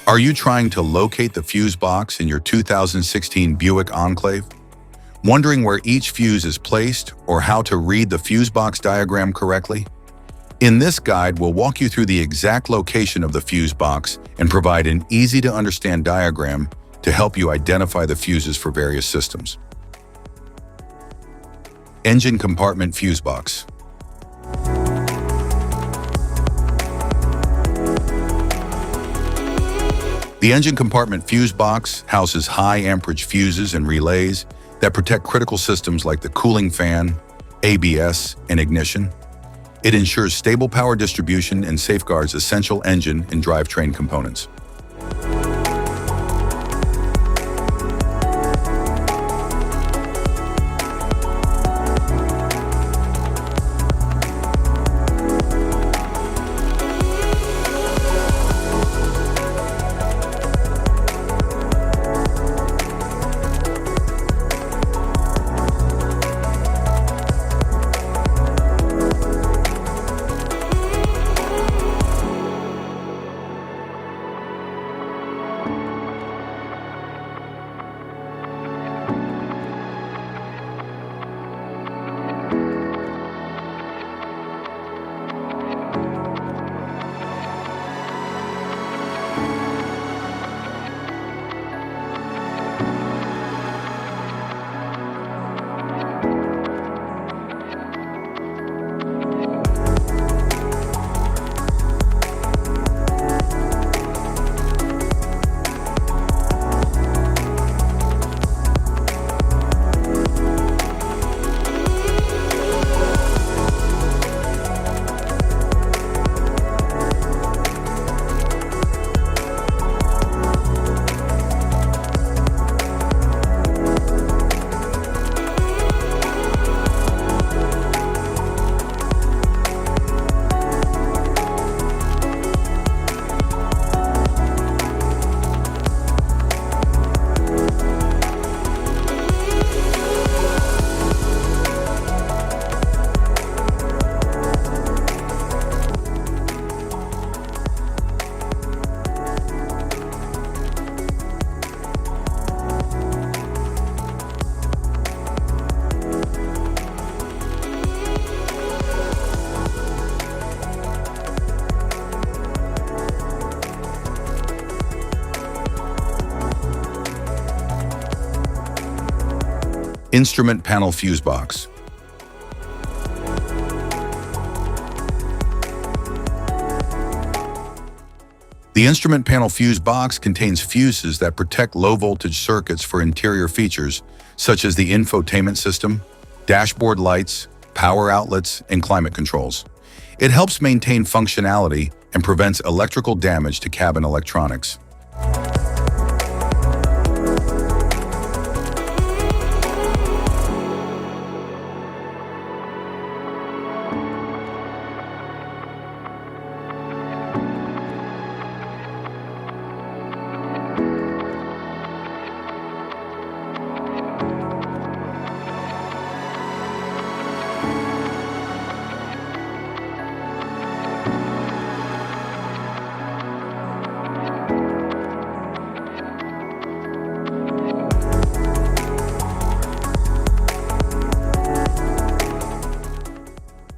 Are you trying to locate the fuse box in your 2016 Buick Enclave? Wondering where each fuse is placed or how to read the fuse box diagram correctly? In this guide, we'll walk you through the exact location of the fuse box and provide an easy-to-understand diagram to help you identify the fuses for various systems. Engine compartment fuse box. The engine compartment fuse box houses high-amperage fuses and relays that protect critical systems like the cooling fan, ABS, and ignition. It ensures stable power distribution and safeguards essential engine and drivetrain components. Instrument panel fuse box. The instrument panel fuse box contains fuses that protect low-voltage circuits for interior features such as the infotainment system, dashboard lights, power outlets, and climate controls. It helps maintain functionality and prevents electrical damage to cabin electronics.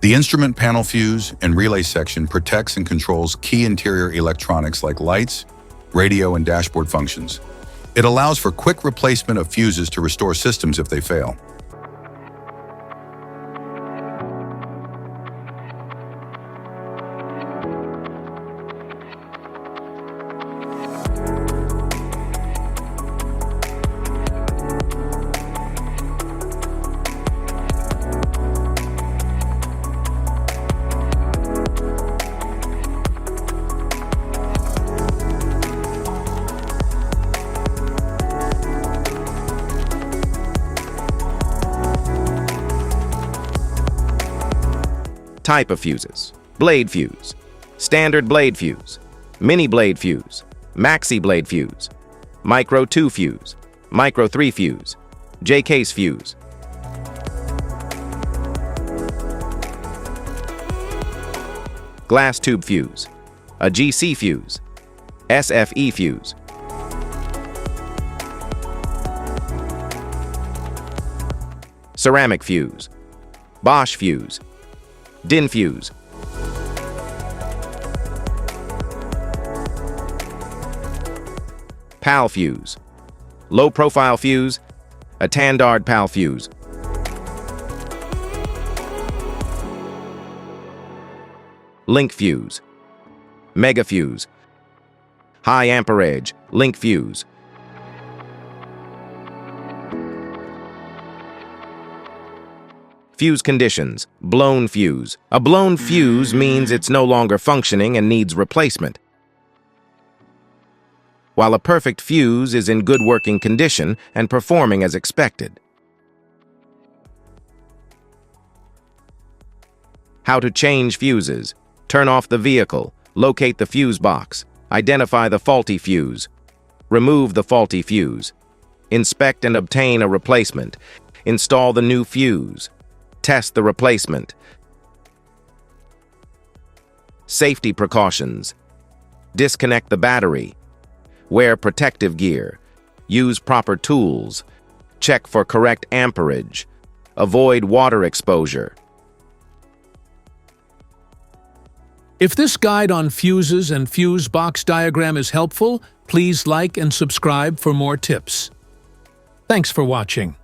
The instrument panel fuse and relay section protects and controls key interior electronics like lights, radio, and dashboard functions. It allows for quick replacement of fuses to restore systems if they fail. Type of fuses: blade fuse, standard blade fuse, mini blade fuse, maxi blade fuse, micro 2 fuse, micro 3 fuse, J-case fuse. Glass tube fuse, a GC fuse, SFE fuse. Ceramic fuse. Bosch fuse. DIN fuse. PAL fuse. Low profile fuse. A Tandard PAL fuse. Link fuse. Mega fuse. High amperage. Link fuse. Fuse conditions. Blown fuse. A blown fuse means it's no longer functioning and needs replacement, while a perfect fuse is in good working condition and performing as expected. How to change fuses. Turn off the vehicle. Locate the fuse box. Identify the faulty fuse. Remove the faulty fuse. Inspect and obtain a replacement. Install the new fuse. Test the replacement. Safety precautions. Disconnect the battery. Wear protective gear. Use proper tools. Check for correct amperage. Avoid water exposure. If this guide on fuses and fuse box diagram is helpful, please like and subscribe for more tips. Thanks for watching.